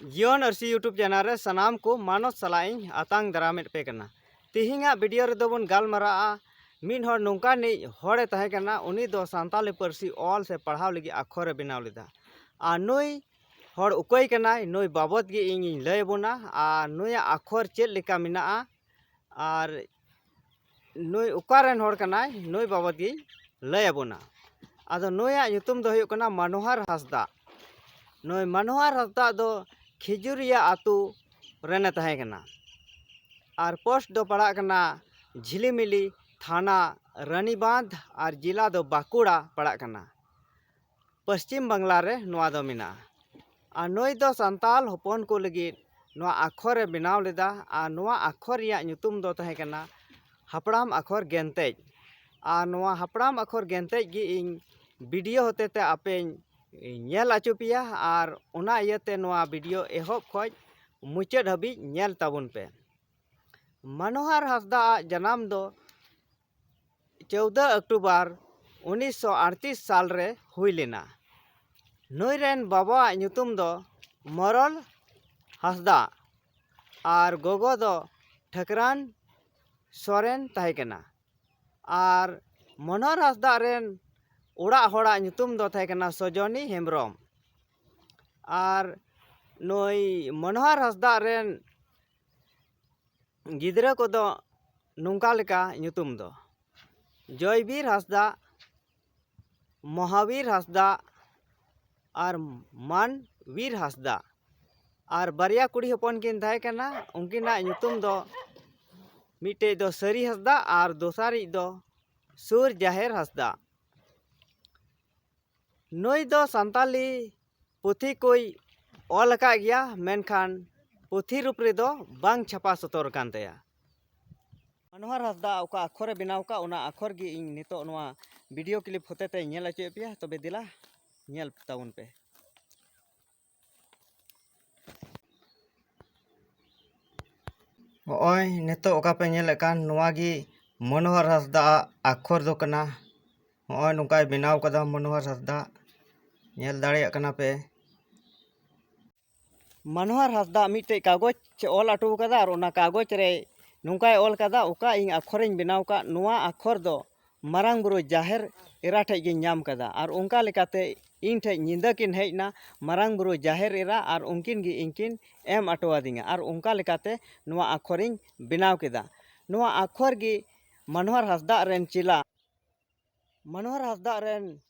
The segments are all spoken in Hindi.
जीवन अर्सी यूट्यूब चैनल रे सनाम को मानस सलाइन आतांग दरामेट पे करना तिहिंगा वीडियो रे दोबन गालमरा मिन हर नोंका नि हरे तहे करना उनी दो सांताली पारसी ऑल से पढ़ाव लगी अक्षर बनाव लेदा आ नुई हर उकई करना नुई बाबत गे इन लय बोना आ नुई अक्षर चेद लेका मिना आर नुई उकारन हर करना नुई बाबत गे लय बोना आदो नुया युतुम दो हुयुग करना मनोहर हांसदा नुई मनोहर हांसदा दो खिजुरिया आतु रेने तहे करना आर पोस्ट दो पड़ा करना झिलीमिली थाना रानीबांध और जिला दो बाकुड़ा पड़ा करना पश्चिम बंगला रे नोआ दो मिना आ नोई दो संताल होपन को लगी नोआ अक्षर रे बनाव लेदा आ नोआ अक्षर रिया ᱧᱩᱛᱩᱢ दो तहे करना हपड़ाम अक्षर गेंतेज आ नोआ हपड़ाम अक्षर गेंतेज गी इन वीडियो होते ते आपे नेल आचुपिया और उना इयते नोआ वीडियो एहब खोज मुचाद हबी नेल ताबुन पे। मनोहर हांसदा जन्म दो 14 अक्टूबर 1938 साल रे हुई लेना नुई रेन बाबा ᱧᱩᱛᱩᱢ दो मरल हांसदा और गोगो दो ठकरान सोरेन तहे केना और मनोहर हांसदा रेन उड़ा होड़ा ᱧᱩᱛᱩᱢ दो तहे केना सजनी हेम्ब्रम और नुई मनोहर हांसदा रेन गिद्रा को दो नोंका लेका ᱧᱩᱛᱩᱢ दो जयवीर हांसदा महावीर हांसदा और मानवीर हांसदा और बारिया कुड़ी हपन किन तहे केना उनकिना ᱧᱩᱛᱩᱢ दो मिटे दो सरी हांसदा और दोसारी दो सुर जाहेर हांसदा नुई दो संताली पुथी कोई ऑल का गया मेनखान पुथी रूप रे दो बांग छापा सतर कान तया मनोहर हांसदा ओका अक्षर बनाव का उना अक्षर गी इन नितो नोआ वीडियो क्लिप होते ते नेल आचे पिया तबे दिला नेल ताउन पे ओय नितो ओका पे नेल कान नोआ गी मनोहर हांसदा अक्षर दो कना ओय नुकाय बनाव कदा मनोहर हांसदा नेल दाड़े कना पे मनोहर हांसदा मिटे कागज ऑल आटू कदा और उना कागज रे नुकाय ऑल कदा ओका इन अक्षर इन बनाव का नोआ अक्षर दो मारांग बुरु जाहेर एरा ठे गे नाम कदा और उनका लेकाते इन ठे निंदा किन हेजना मारांग बुरु जाहेर एरा और उनकिन गी इनकिन एम आटोवादिंगा और उनका लेकाते नोआ अक्षर इन बनाव केदा नोआ अक्षर गी मनोहर हांसदा रेन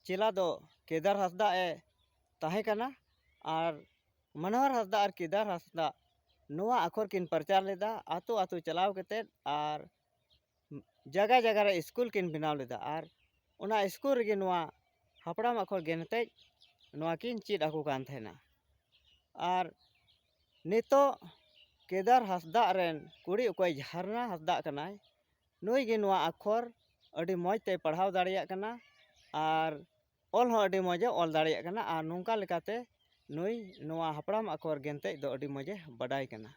चिला दो केदार हांसदा ए तहे कना और मनोहर हांसदा और केदार हांसदा नोआ अक्षर किन प्रचार लेदा आतो आतो चलाव केते और जगह जगह रे स्कूल किन बनाव लेदा और उना स्कूल रे नोआ हपड़ाम अक्षर गेनते नोआ किन चीड आको कान थेना और नितो केदार हांसदा रेन कुड़ी ओकय झरना हांसदा कनाय नुई गे नोआ अक्षर अडी मौज ते पढ़ाव दाड़िया कना और ऑल हो अडी मौजे ऑल दाड़िया कना और नोंका लेकाते नुई नोआ हपड़ाम अक्षर गेनते दो अडी मौजे बडाय कना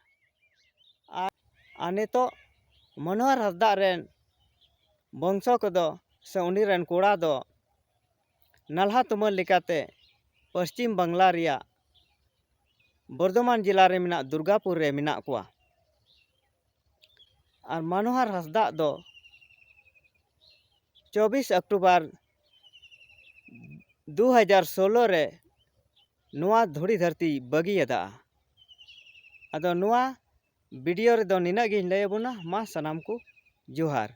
और नितो मनोहर हांसदा रेन वंशो को दो से उनी रेन कोड़ा दो नाल्हा तुमल लेकाते पश्चिम बांग्ला रिया बर्धमान जिला रे मिना दुर्गापुर रे मिना कोआ और मनोहर हांसदा दो 24 अक्टूबर 2016 रे नोआ धुड़ी धरती बगियदा अदो नोआ वीडियो रे दो निना गे लय बुना मा सनाम को जोहार।